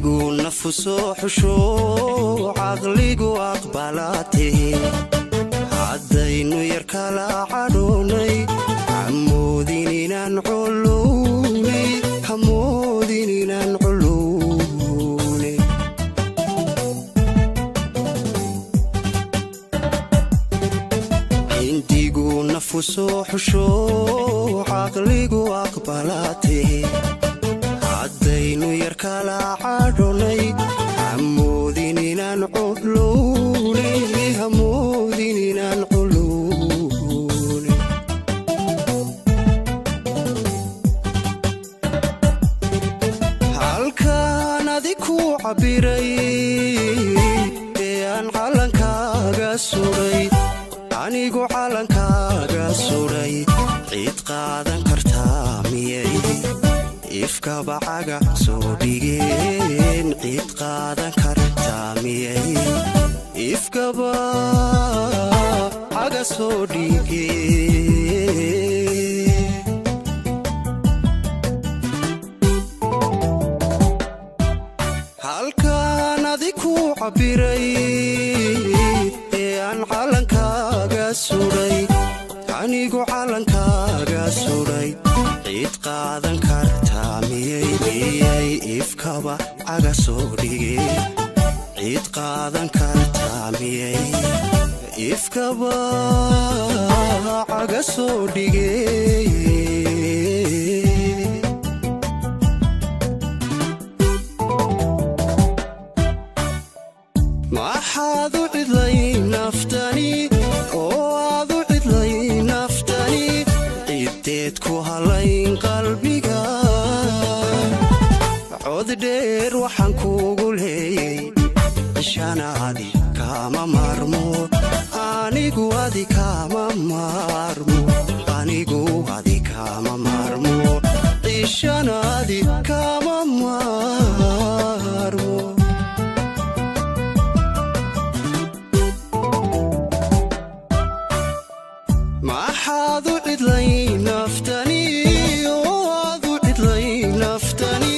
عنديقو نفسو حشو عقليقو أقبلاتي عدينو يركالا عدوني عموديني ننعلوني حموديني ننعلوني عنديقو نفسو حشو عقليقو أقبلاتي عدينو يركالا عدوني عموديني ننعلوني حموديني ننعلوني هالكان أديكو عبيري بيان عالنكاغا سوري anigu calankaaga suray cid qaadan kartaa miyay ifkaba caga soo dhigeen cid qaadan kartaa miyay ifkaba caga soo dhigeen halkaan adiku cabiray aan calankaaga suray anigu calankaaga suray cid qaadan kartaa miyay ifkaba caga soo dhigeen cid qaadan kartaa miyay ifkaba caga soo dhigeen maxaadu cidlay naftani oo aadu cidlay naftani cideed ku halayn qalbiga cod dheer waxaan kuugu leeyay ishanaadi kama marmo anigu adi kama marmo anigu adi kama marmo ishanaadi kama marmo maxaadu cidlay naftani oo aadu cidlay naftani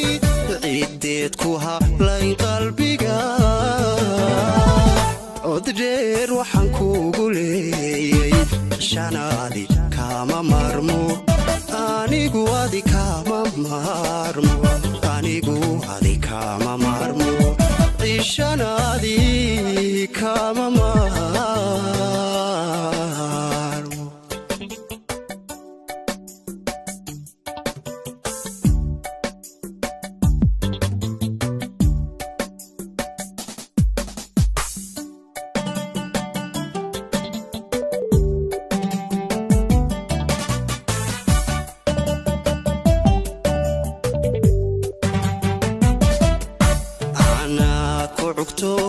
cideed ku hablayn qalbiga cod dheer waxaan kuugu leeyay shanaadi kama marmo anigu adi kama marmo anigu adi kama marmo shanaadi kama marmo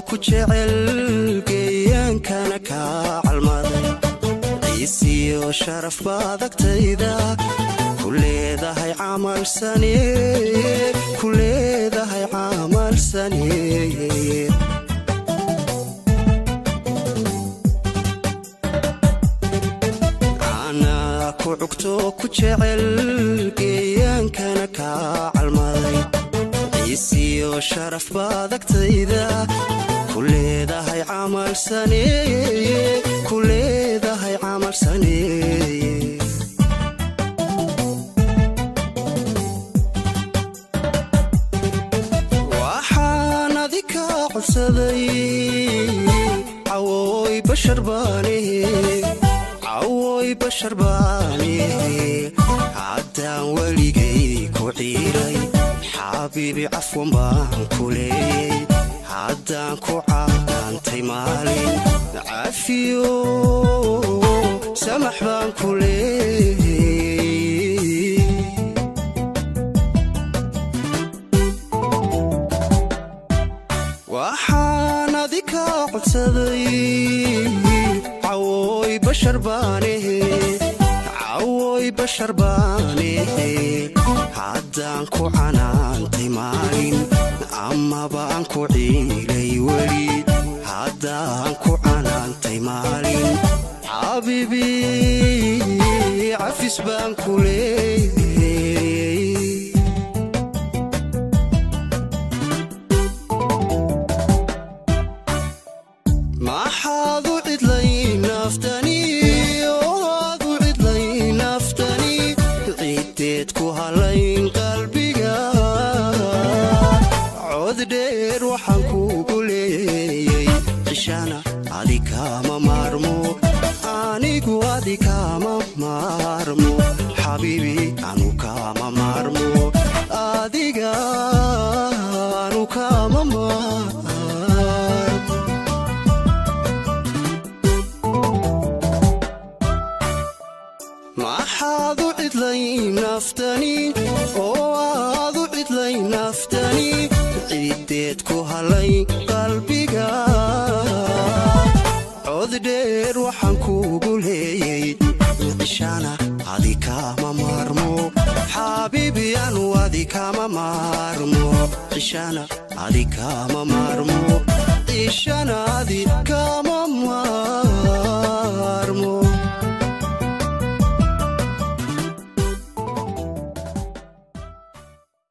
كجعل جيانكنا كعلماضي عيسي وشرف بعضك تيدا كل ذا هي عمل سنة كل ذا هي عمل سنة أنا كعكتو كجعل جيانكنا كعلماضي عيسي وشرف بعضك تيدا كل ذا هي عمل سنة كل ذا هي عمل سنة وحان ذيك عصدي عوي بشر باني عوي بشر باني عدا وليقي كعيري حبيبي عفوا بانكولي عدان كوعانتي مالين عفيو سمح بانكولي وحان ذيك عصدي عوي بشر باني عوي بشر باني عدان كوعانتي مالين أما بانكو عيلي ولي عدانكو عنانتي مالين حبيبي عفيس بانكو لي dheer waxaan kugu leeyay cishana adi kama maarmo anigu adi kama maarmo xabiibi anu kama maarmo adiga anu kama maarmo maxaadu cidlay naftani oo aadu cidlay naftani ciideed ku halay qalbiga cod dheer waxaan kugu leeyay cishana adi kama maarmo xabiibi anu adi kama maarmo cishana adi kama maarmo cishana adi kama maarmo